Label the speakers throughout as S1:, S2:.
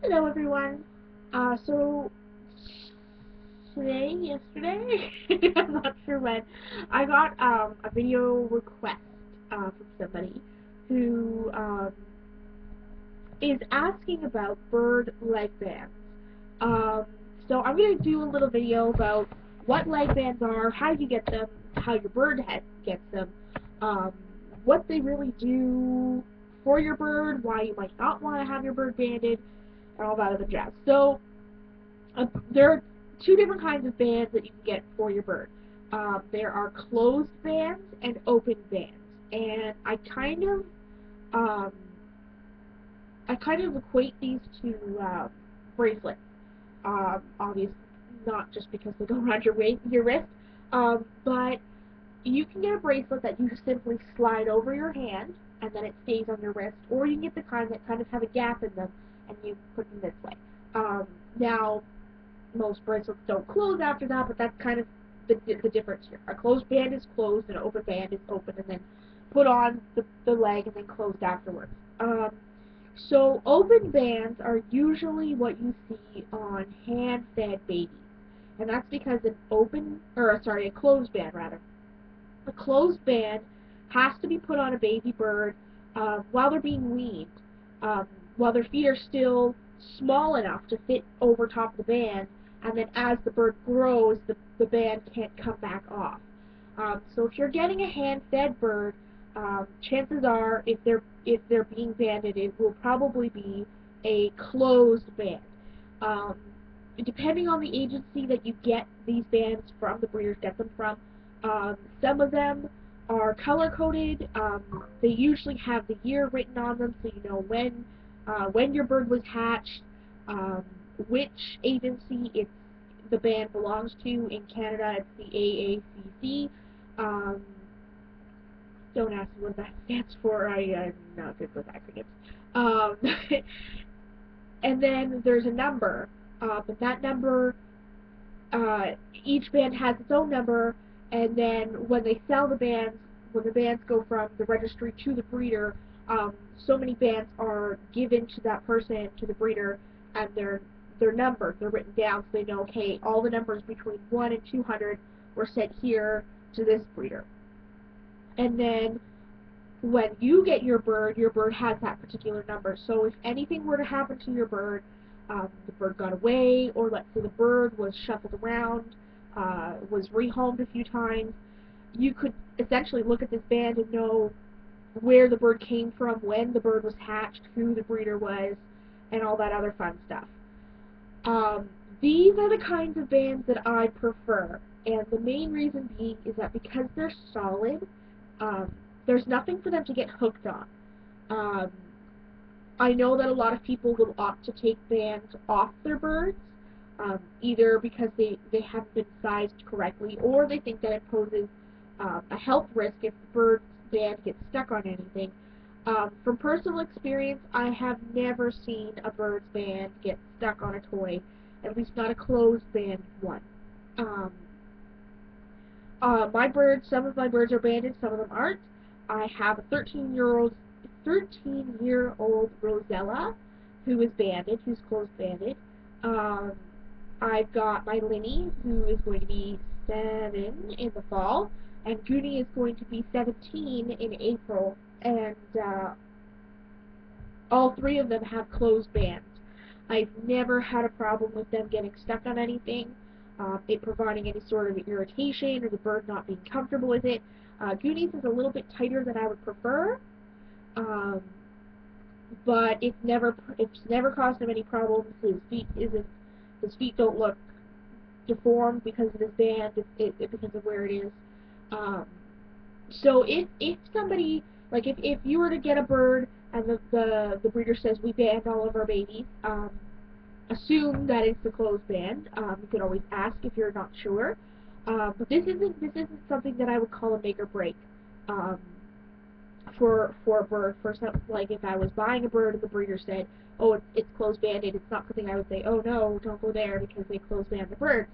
S1: Hello everyone. So yesterday, I'm not sure when, I got a video request from somebody who is asking about bird leg bands. Um, so I'm gonna do a little video about what leg bands are, how you get them, how your bird head gets them, um, what they really do for your bird, why you might not want to have your bird banded, and all that other jazz. So there are two different kinds of bands that you can get for your bird. There are closed bands and open bands, and um, I kind of equate these to bracelets. Obviously, not just because they go around your wrist, but you can get a bracelet that you simply slide over your hand and then it stays on your wrist, or you can get the kind that kind of have a gap in them and you put them this way. Now, most bracelets don't close after that, but that's kind of the difference here. A closed band is closed, and an open band is open, and then put on the leg and then closed afterwards. So open bands are usually what you see on hand-fed babies, and that's because a closed band rather. A closed band has to be put on a baby bird while they're being weaned, um, while their feet are still small enough to fit over top of the band, and then as the bird grows, the band can't come back off. So if you're getting a hand-fed bird, chances are if they're being banded, it will probably be a closed band. Um, Depending on the agency that you get these bands from, the breeders get them from, some of them are color coded. They usually have the year written on them, so you know when your bird was hatched, um, which agency the band belongs to. In Canada, it's the AACC. Um, don't ask me what that stands for. I'm not good with acronyms. Um, and then there's a number, and that number each band has its own number, and then when they sell the bands, when the bands go from the registry to the breeder, so many bands are given to that person, to the breeder, and they're numbered, they're written down, so they know, okay, all the numbers between 1 and 200 were sent here to this breeder. And then when you get your bird has that particular number. So if anything were to happen to your bird, the bird got away, or let's say the bird was shuffled around, was rehomed a few times, you could essentially look at this band and know where the bird came from, when the bird was hatched, who the breeder was, and all that other fun stuff. Um, these are the kinds of bands that I prefer, and the main reason being is that because they're solid, um, there's nothing for them to get hooked on. Um, I know that a lot of people will opt to take bands off their birds, either because they haven't been sized correctly, or they think that it poses a health risk if the bird's band gets stuck on anything. From personal experience, I have never seen a bird's band get stuck on a toy, at least not a closed band one. Um, some of my birds are banded, some of them aren't. I have a 13-year-old Rosella who is banded, who's closed banded. Um, I've got my Linny, who is going to be 7 in the fall, and Goonie is going to be 17 in April, and all three of them have closed bands. I've never had a problem with them getting stuck on anything, it providing any sort of irritation, or the bird not being comfortable with it. Goonies is a little bit tighter than I would prefer, um, but it's never caused him any problems. His feet don't look deformed because of his band, because of where it is. Um, so if somebody, like if you were to get a bird and the breeder says we band all of our babies, assume that it's the closed band. You can always ask if you're not sure. But this isn't something that I would call a make or break. Um, for a bird. For some, like if I was buying a bird and the breeder said, "Oh, it's closed banded," it's not something I would say, "Oh no, don't go there because they closed band the birds."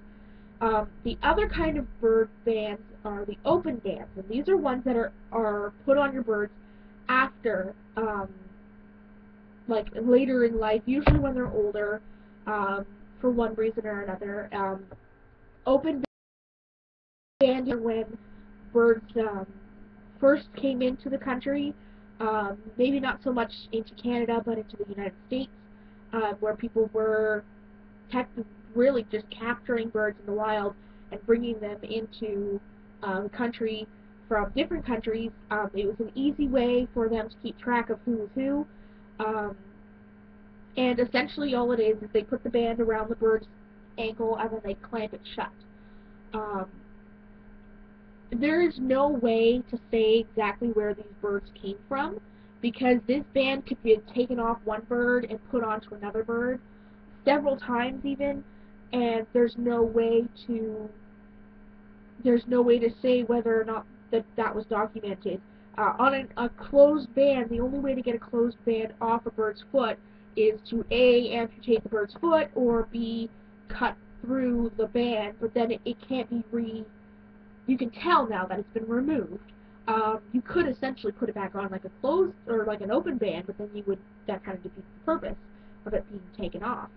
S1: The other kind of bird bands are the open bands, and these are ones that are put on your birds after like later in life, usually when they're older, for one reason or another. Open band when birds first came into the country, maybe not so much into Canada, but into the United States, where people were really just capturing birds in the wild and bringing them into the country from different countries. It was an easy way for them to keep track of who was who. Um, and essentially all it is they put the band around the bird's ankle and then they clamp it shut. Um, there is no way to say exactly where these birds came from because this band could be taken off one bird and put onto another bird several times even, and there's no way to say whether or not that was documented. On a closed band, the only way to get a closed band off a bird's foot is to A, amputate the bird's foot, or B, cut through the band, but then it can't be you can tell now that it's been removed. You could essentially put it back on like a closed or like an open band, but then that kind of defeats the purpose of it being taken off.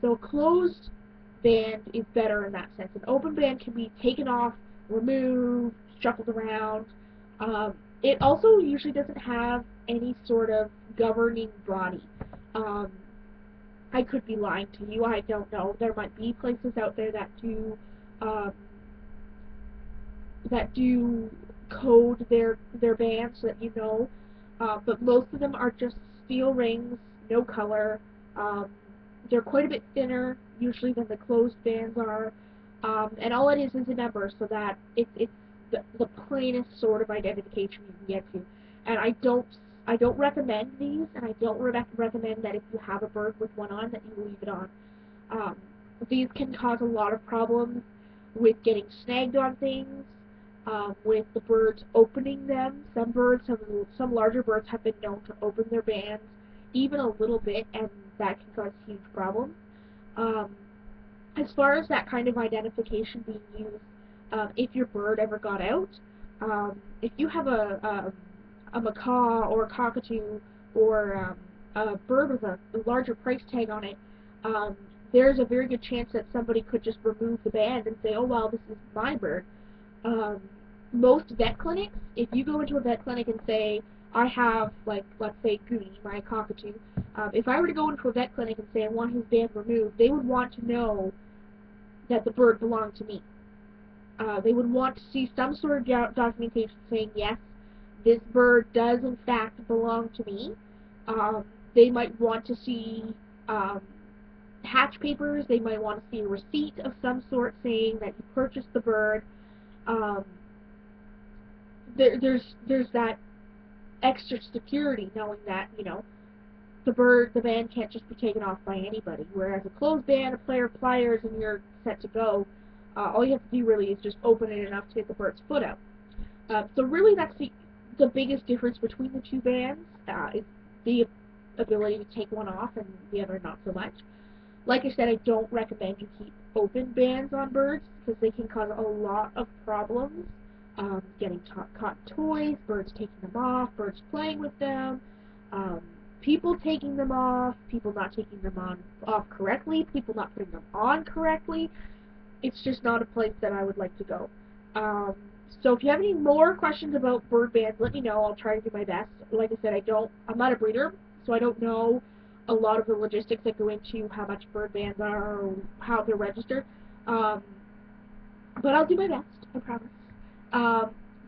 S1: So a closed band is better in that sense. An open band can be taken off, removed, shuffled around. It also usually doesn't have any sort of governing body. I could be lying to you. I don't know. There might be places out there um, that do code their bands so that you know. But most of them are just steel rings, no color. They're quite a bit thinner usually than the closed bands are, and all it is a number, so that it's the plainest sort of identification you can get to. And I don't recommend these, and I don't recommend that if you have a bird with one on that you leave it on. Um, these can cause a lot of problems with getting snagged on things, with the birds opening them. Some larger birds have been known to open their bands even a little bit, and that can cause huge problems. As far as that kind of identification being used, if your bird ever got out, if you have a macaw or a cockatoo or a bird with a larger price tag on it, there's a very good chance that somebody could just remove the band and say, oh, well, this is my bird. Most vet clinics, if you go into a vet clinic and say, I have, like, let's say Goody, my cockatoo, if I were to go into a vet clinic and say I want his band removed, they would want to know that the bird belonged to me. They would want to see some sort of documentation saying, yes, this bird does in fact belong to me. They might want to see hatch papers. They might want to see a receipt of some sort saying that you purchased the bird. There's that extra security knowing that, you know, the band can't just be taken off by anybody. Whereas a closed band, a player of pliers, and you're set to go, all you have to do really is just open it enough to get the bird's foot out. So really that's the biggest difference between the two bands, is the ability to take one off and the other not so much. Like I said, I don't recommend you keep open bands on birds because they can cause a lot of problems. Getting caught in toys, birds taking them off, birds playing with them, people taking them off, people not taking them off correctly, people not putting them on correctly. It's just not a place that I would like to go. So if you have any more questions about bird bands, let me know. I'll try to do my best. Like I said, I'm not a breeder, so I don't know a lot of the logistics that go into how much bird bands are or how they're registered. But I'll do my best, I promise.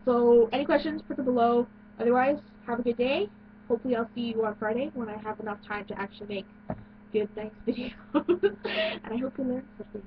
S1: So any questions, put them below. Otherwise, have a good day. Hopefully I'll see you on Friday when I have enough time to actually make good, nice videos. And I hope you learned something.